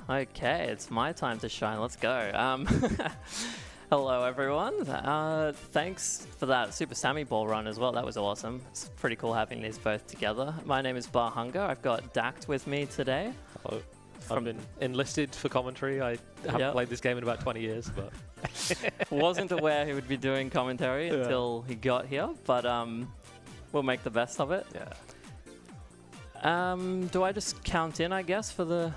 Okay, it's my time to shine. Let's go. Hello, everyone. Thanks for that Super Sammy Ball run as well. That was awesome. It's pretty cool having these both together. My name is Barhunga. I've got Dact with me today. Hello. I've been enlisted for commentary. I haven't played this game in about 20 years, but wasn't aware he would be doing commentary until he got here, but we'll make the best of it. yeah. Do I just count in, I guess, for the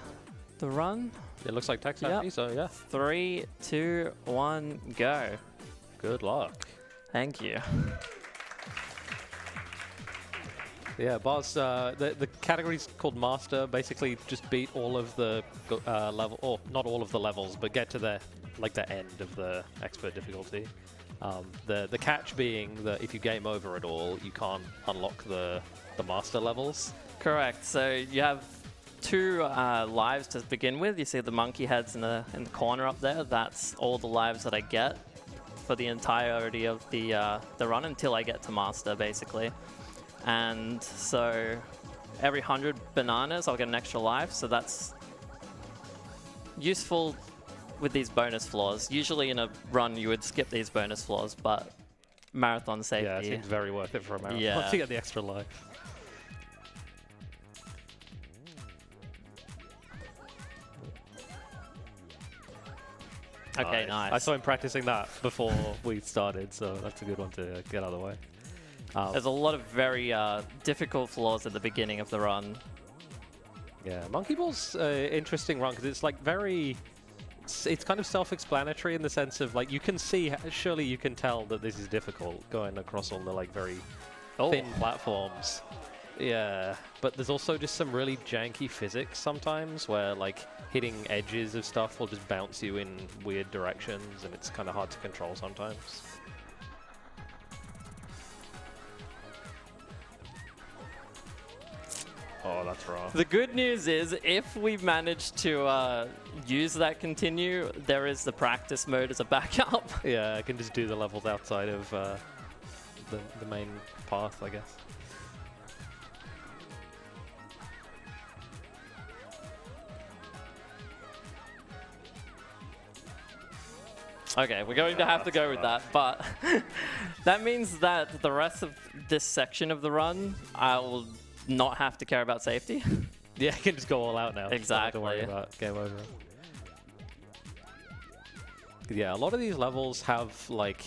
run? It looks like text happy, so yeah. 3, 2, 1, go. Good luck. Thank you. Yeah, Bars, the category's called Master. Basically, just beat all of the level, or not all of the levels, but get to the end of the expert difficulty. The catch being that if you game over at all, you can't unlock the Master levels. Correct. So you have 2 lives to begin with. You see the monkey heads in the corner up there. That's all the lives that I get for the entirety of the run until I get to Master, basically. And so every 100 bananas, I'll get an extra life. So that's useful with these bonus floors. Usually in a run, you would skip these bonus floors, but marathon safety. Yeah, it seems very worth it for a marathon to get the extra life. Okay, nice. I saw him practicing that before we started, so that's a good one to get out of the way. There's a lot of very difficult floors at the beginning of the run. Yeah, Monkey Ball's interesting run because it's like it's kind of self-explanatory in the sense of like you can see, surely you can tell that this is difficult going across all the like very thin platforms. Yeah, but there's also just some really janky physics sometimes where like hitting edges of stuff will just bounce you in weird directions and it's kind of hard to control sometimes. Oh, that's wrong. The good news is, if we manage to use that continue, there is the practice mode as a backup. Yeah, I can just do the levels outside of the main path, I guess. Okay, we're going to have to go with that, but that means that the rest of this section of the run, I will not have to care about safety. Yeah, I can just go all out now. Exactly. Don't have to worry about game over. Yeah, a lot of these levels have like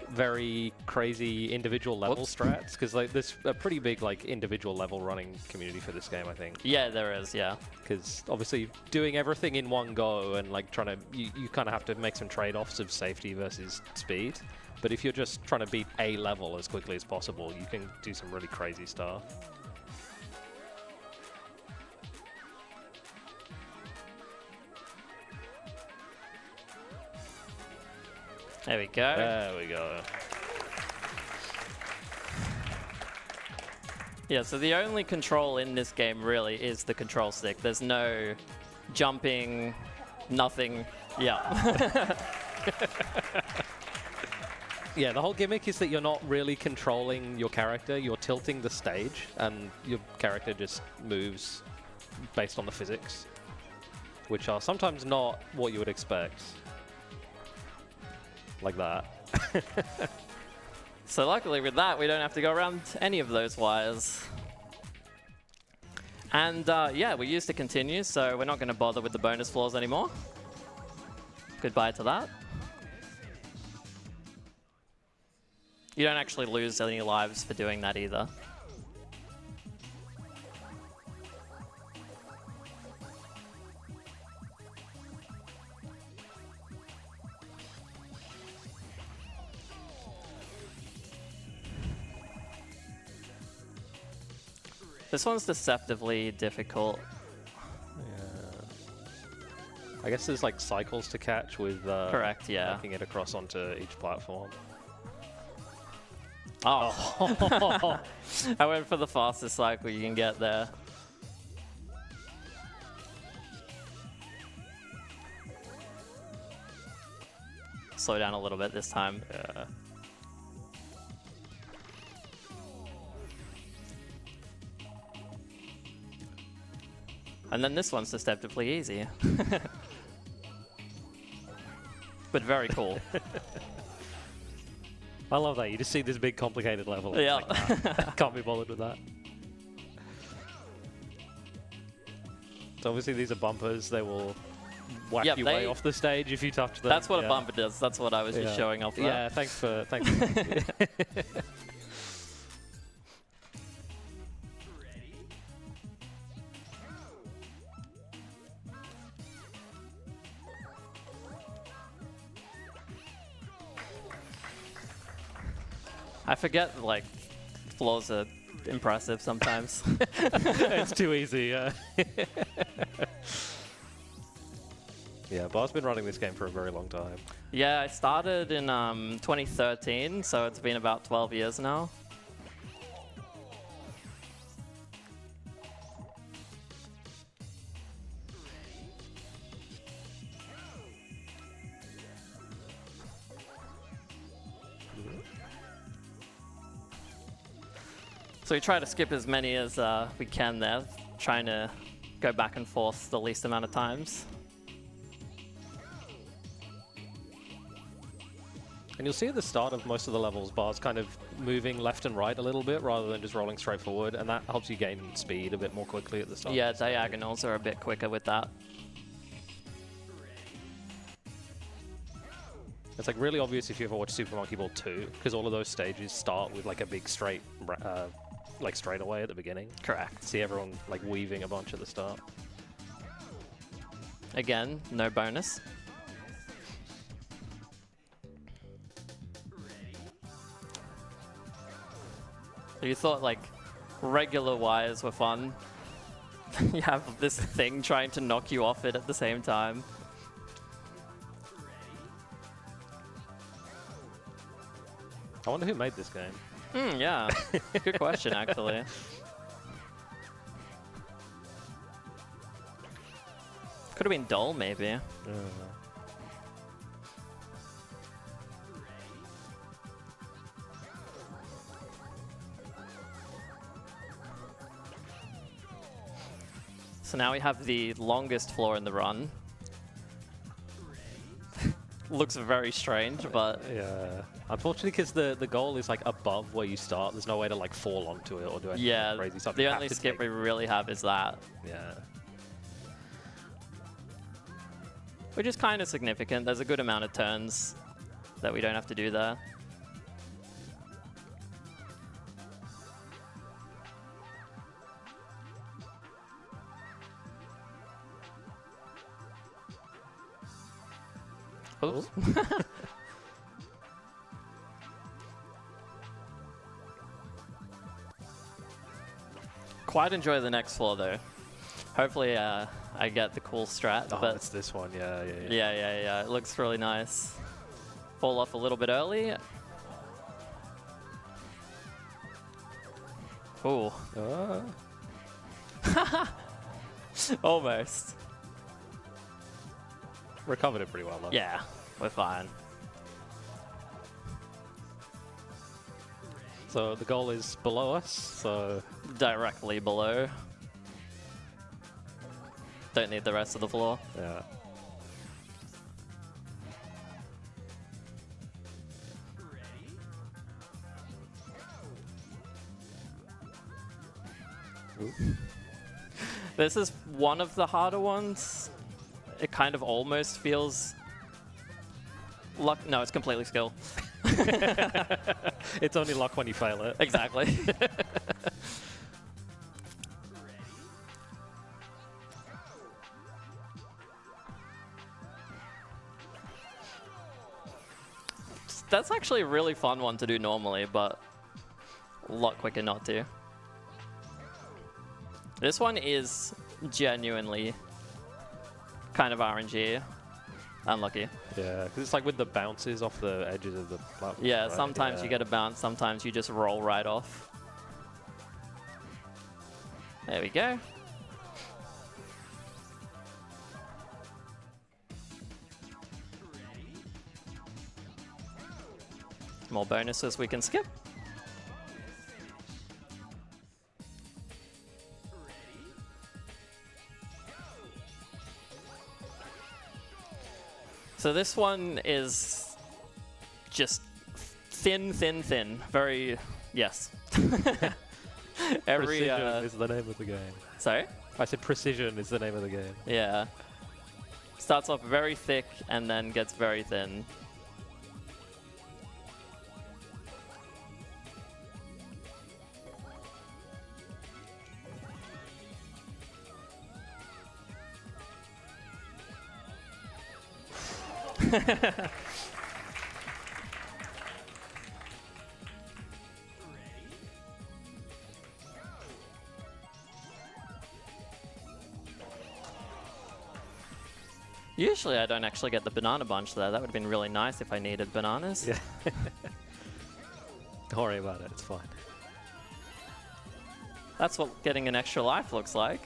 very crazy individual level strats because like there's a pretty big like individual level running community for this game, I think. Yeah, there is, yeah. Because obviously doing everything in one go and like trying to, you kind of have to make some trade-offs of safety versus speed. But if you're just trying to beat a level as quickly as possible, you can do some really crazy stuff. There we go. There we go. Yeah, so the only control in this game really is the control stick. There's no jumping, nothing. Yeah. Yeah, the whole gimmick is that you're not really controlling your character, you're tilting the stage, and your character just moves based on the physics, which are sometimes not what you would expect. Like that. So luckily with that, we don't have to go around any of those wires. And yeah, we used to continue, so we're not going to bother with the bonus floors anymore. Goodbye to that. You don't actually lose any lives for doing that either. This one's deceptively difficult. Yeah. I guess there's like cycles to catch with correct, yeah. making it across onto each platform. Oh. I went for the fastest cycle you can get there. Slow down a little bit this time. Yeah. And then this one's deceptively easy. But very cool. I love that. You just see this big complicated level. And Yeah. it's like, nah, can't be bothered with that. So obviously these are bumpers. They will whack Yep, you way off the stage if you touch them. That's what a bumper does. That's what I was just showing off there. Yeah, thanks for I forget, like, floors are impressive sometimes. It's too easy, yeah. Yeah, Bar's been running this game for a very long time. Yeah, I started in 2013, so it's been about 12 years now. So we try to skip as many as we can there, trying to go back and forth the least amount of times. And you'll see at the start of most of the levels, Bar's kind of moving left and right a little bit rather than just rolling straight forward, and that helps you gain speed a bit more quickly at the start. Yeah, diagonals are a bit quicker with that. It's like really obvious if you ever watch Super Monkey Ball 2, because all of those stages start with like a big straight, like straightaway at the beginning. Correct. See everyone like weaving a bunch at the start. Again, no bonus. You thought like regular wires were fun. You have this thing trying to knock you off it at the same time. I wonder who made this game. Yeah, good question actually. Could have been dull maybe. So now we have the longest floor in the run. Looks very strange, but... Yeah. Unfortunately, because the goal is like above where you start, there's no way to like fall onto it or do anything crazy stuff. The only skip we really have is that. Yeah. Which is kind of significant. There's a good amount of turns that we don't have to do there. Oops. Quite enjoy the next floor though. Hopefully I get the cool strat. Oh, but it's this one, yeah. Yeah, it looks really nice. Fall off a little bit early. Ooh. Almost. Recovered it pretty well though. Yeah, we're fine. So the goal is below us, so... Directly below. Don't need the rest of the floor. Yeah. This is one of the harder ones. It kind of almost feels luck. No, it's completely skill. It's only luck when you fail it. Exactly. That's actually a really fun one to do normally, but a lot quicker not to. This one is genuinely kind of RNG. Unlucky. Yeah, because it's like with the bounces off the edges of the platform. Yeah, right? sometimes you get a bounce, sometimes you just roll right off. There we go. More bonuses we can skip. So this one is just thin, thin, thin. Very, yes. Precision is the name of the game. Sorry? I said precision is the name of the game. Yeah. Starts off very thick and then gets very thin. Usually I don't actually get the banana bunch there. That would have been really nice if I needed bananas. Yeah. Don't worry about it, it's fine. That's what getting an extra life looks like.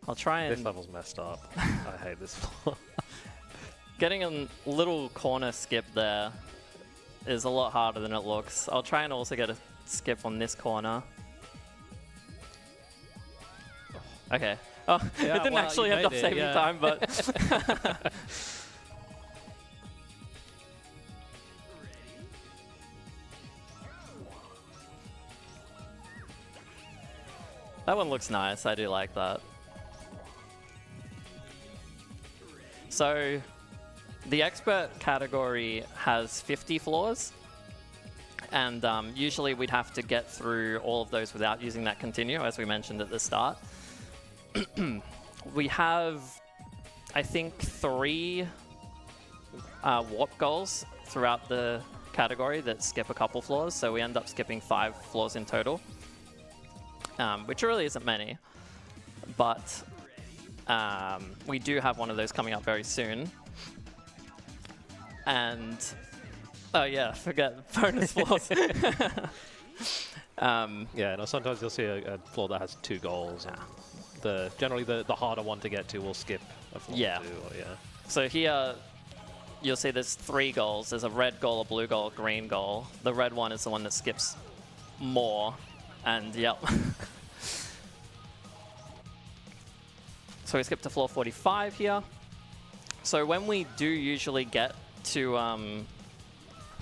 I'll try and... This level's messed up. I hate this floor. Getting a little corner skip there is a lot harder than it looks. I'll try and also get a skip on this corner. Okay. Oh, Yeah, it didn't actually end up saving time, but... That one looks nice. I do like that. So, the expert category has 50 floors, and usually we'd have to get through all of those without using that continue, as we mentioned at the start. We have, I think, 3 warp goals throughout the category that skip a couple floors, so we end up skipping 5 floors in total, which really isn't many, but we do have one of those coming up very soon. And, oh yeah, forget bonus floors. Yeah, no, sometimes you'll see a floor that has 2 goals. And generally the harder one to get to will skip a floor. Yeah. Too, or, yeah. So here, you'll see there's 3 goals. There's a red goal, a blue goal, a green goal. The red one is the one that skips more, and yep. So we skip to floor 45 here. So when we do usually get to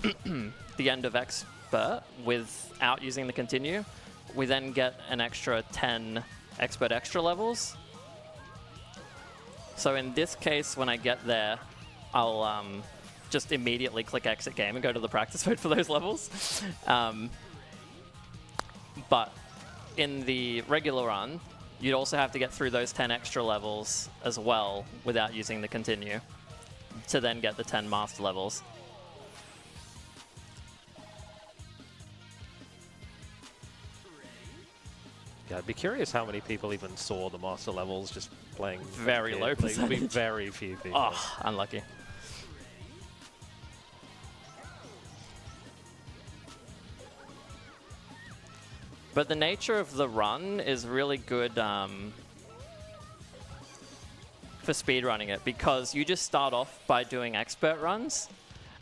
the end of expert without using the continue, we then get an extra 10 expert extra levels. So in this case, when I get there, I'll just immediately click exit game and go to the practice mode for those levels. But in the regular run, you'd also have to get through those 10 extra levels as well without using the continue to then get the 10 master levels. Yeah, I'd be curious how many people even saw the master levels just playing. Very low percentage. Like, be very few people. Oh, unlucky. But the nature of the run is really good for speedrunning it, because you just start off by doing expert runs,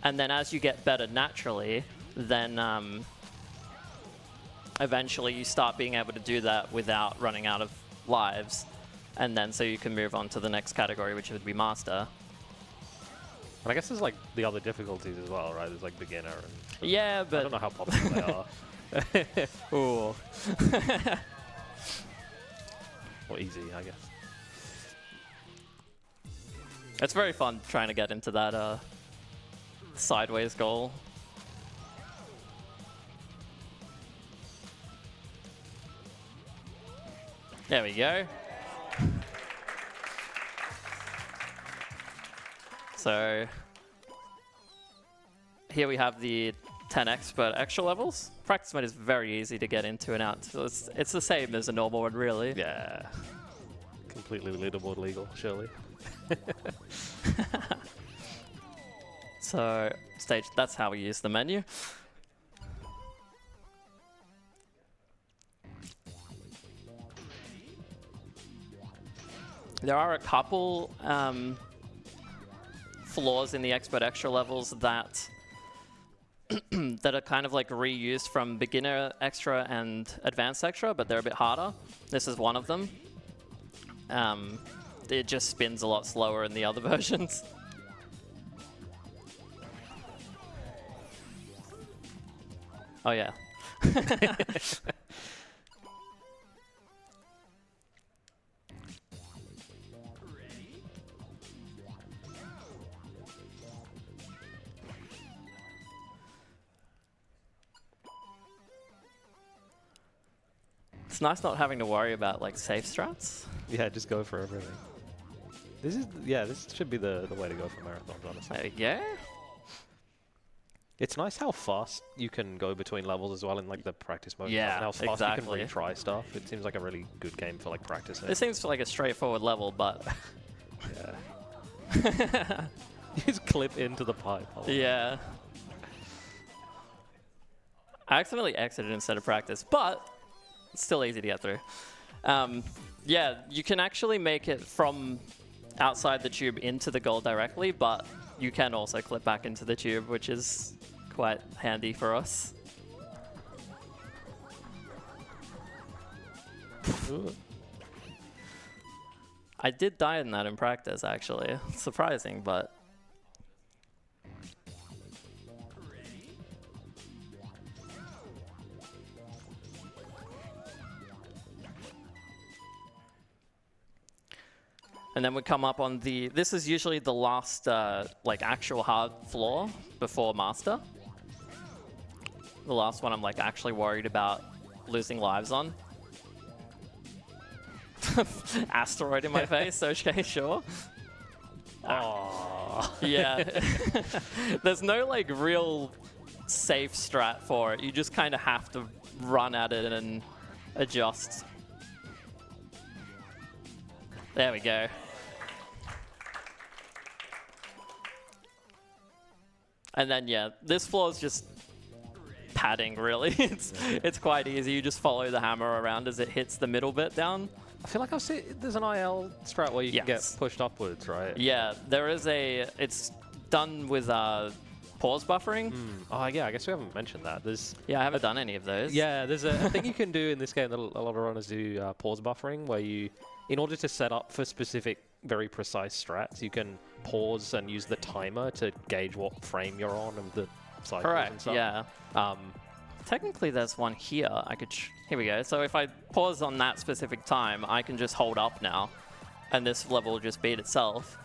and then as you get better naturally, then eventually you start being able to do that without running out of lives, and then so you can move on to the next category, which would be master. And I guess there's like the other difficulties as well, right? There's like beginner and... Yeah, but... I don't know how popular they are. Ooh. Or easy, I guess. It's very fun trying to get into that sideways goal. There we go. So here we have the 10 expert extra levels. Practice mode is very easy to get into and out. So it's the same as a normal one, really. Yeah. Completely leaderboard legal, surely. So stage, that's how we use the menu. There are a couple flaws in the Expert Extra levels that that are kind of like reused from Beginner Extra and Advanced Extra, but they're a bit harder. This is one of them. It just spins a lot slower in the other versions. Oh yeah. It's nice not having to worry about like safe strats. Yeah, just go for everything. This is, yeah, this should be the way to go for marathons, honestly. There we go. It's nice how fast you can go between levels as well in like the practice mode. Yeah, and how fast exactly. you can retry stuff. It seems like a really good game for like practicing. This seems like a straightforward level, but yeah. You just clip into the pipe. Yeah. I accidentally exited instead of practice, but it's still easy to get through. Yeah, you can actually make it from outside the tube into the goal directly, but you can also clip back into the tube, which is quite handy for us. I did die in that in practice, actually. Surprising, but... And then we come up on the... This is usually the last, like, actual hard floor before Master. The last one I'm, like, actually worried about losing lives on. Asteroid in my face, okay, sure. Aww. Yeah. There's no, like, real safe strat for it. You just kind of have to run at it and adjust. There we go. And then, yeah, this floor is just padding, really. It's quite easy. You just follow the hammer around as it hits the middle bit down. I feel like I've seen there's an IL strat where you can get pushed upwards, right? Yeah, there is a... It's done with pause buffering. Oh, yeah, I guess we haven't mentioned that. There's... Yeah, I haven't done any of those. Yeah, there's a thing you can do in this game that a lot of runners do, pause buffering, where you, in order to set up for specific, very precise strats, you can pause and use the timer to gauge what frame you're on of the cycles and stuff. Yeah. Technically, there's one here. I could... Here we go. So if I pause on that specific time, I can just hold up now, and this level will just beat itself.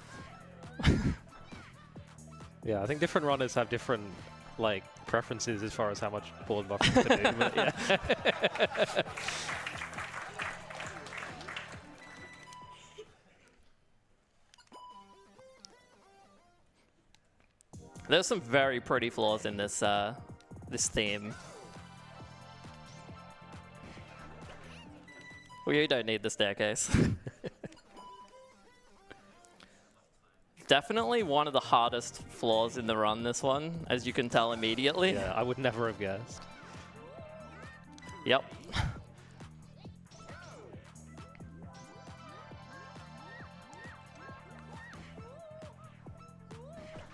Yeah, I think different runners have different, like, preferences as far as how much pause buffering to do. But yeah. There's some very pretty floors in this this theme. Well, you don't need the staircase. Definitely one of the hardest floors in the run, this one, as you can tell immediately. Yeah, I would never have guessed. Yep.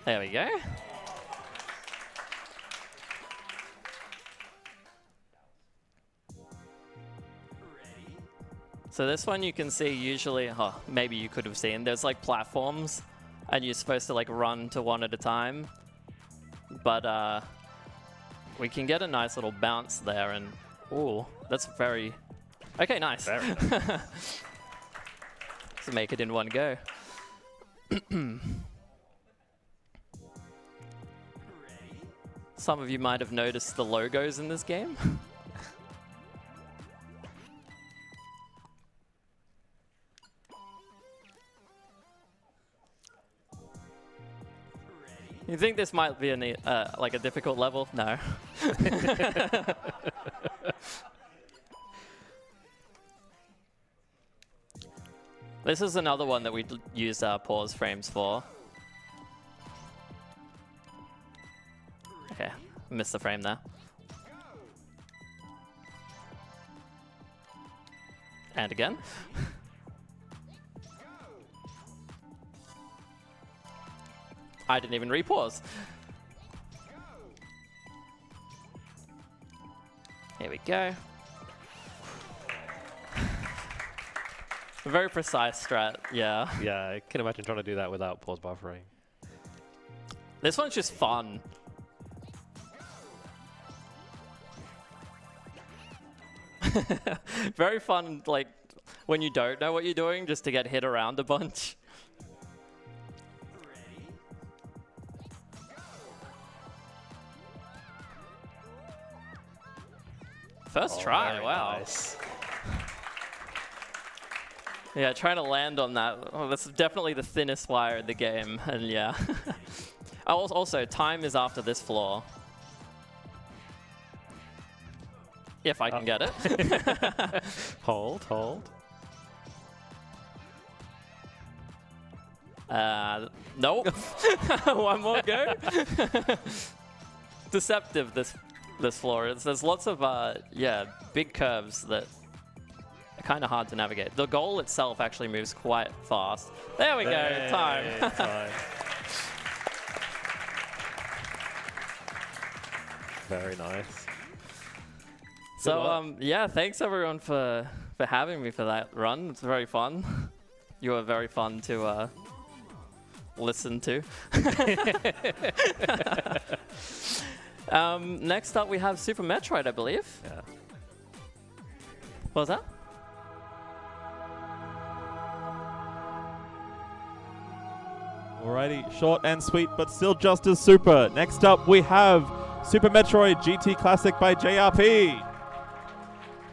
There we go. So this one you can see usually, maybe you could have seen, there's like platforms and you're supposed to like run to one at a time. But we can get a nice little bounce there and, ooh, that's very, okay, nice. Very nice. To make it in one go. Some of you might have noticed the logos in this game. You think this might be like a difficult level? No. This is another one that we use pause frames for. Okay, missed the frame there. And again. I didn't even repause. Here we go. Very precise strat, yeah. Yeah, I can imagine trying to do that without pause buffering. This one's just fun. Very fun, like, when you don't know what you're doing, just to get hit around a bunch. First try, wow. Nice. Yeah, trying to land on that. Oh, that's definitely the thinnest wire in the game, and yeah. Also, time is after this floor. If I can get it. Hold, hold. Nope. One more go. Deceptive, this floor. There's lots of, yeah, big curves that are kind of hard to navigate. The goal itself actually moves quite fast. There we go, time. Very nice. So, yeah, thanks everyone for having me for that run. It's very fun. You were very fun to listen to. Next up, we have Super Metroid, I believe. Yeah. What was that? Alrighty, short and sweet, but still just as super. Next up, we have Super Metroid GT Classic by JRP.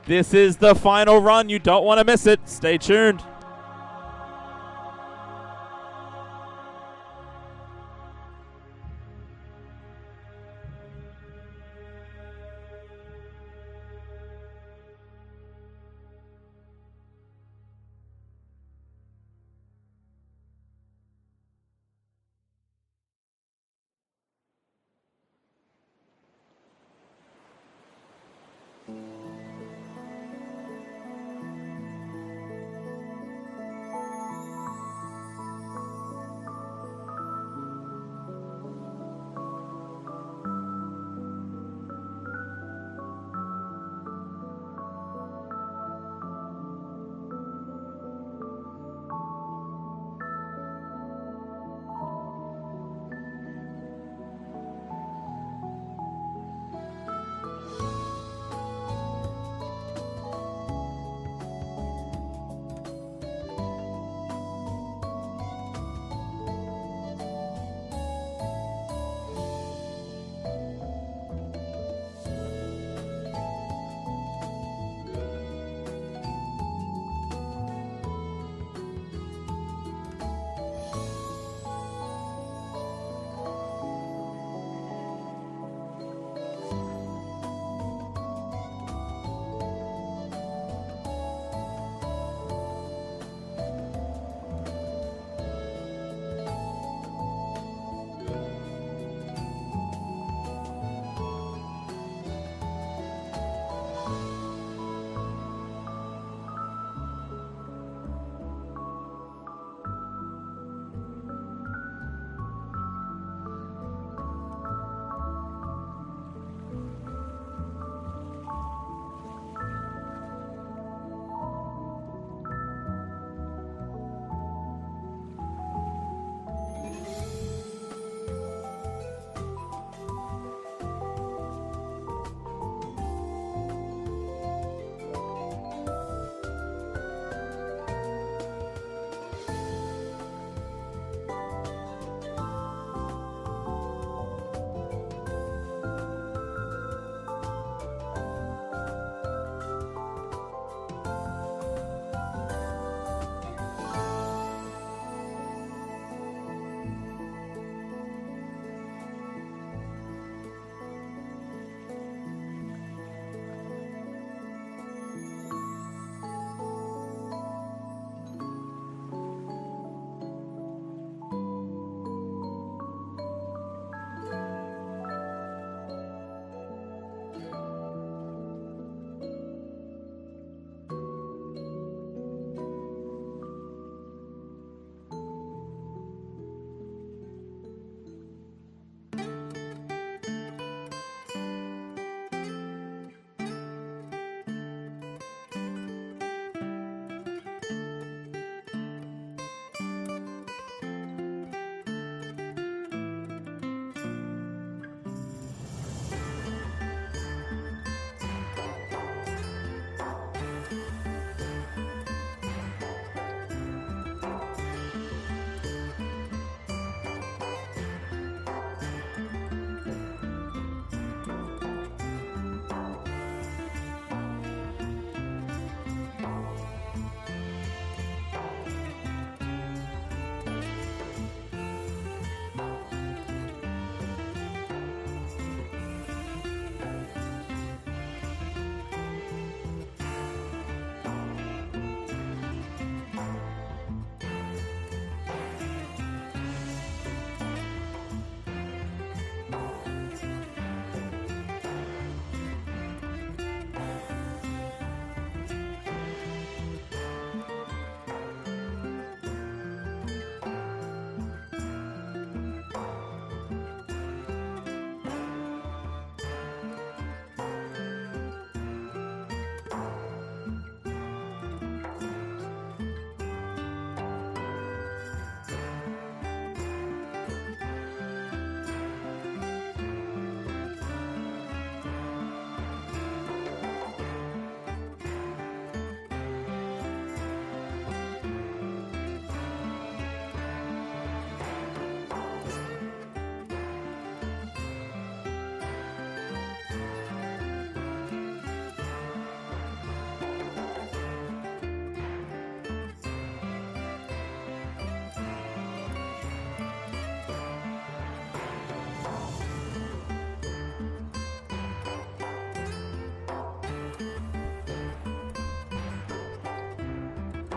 This is the final run. You don't want to miss it. Stay tuned.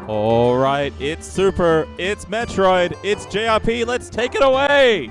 All right, it's Super, it's Metroid, it's JRP. Let's take it away.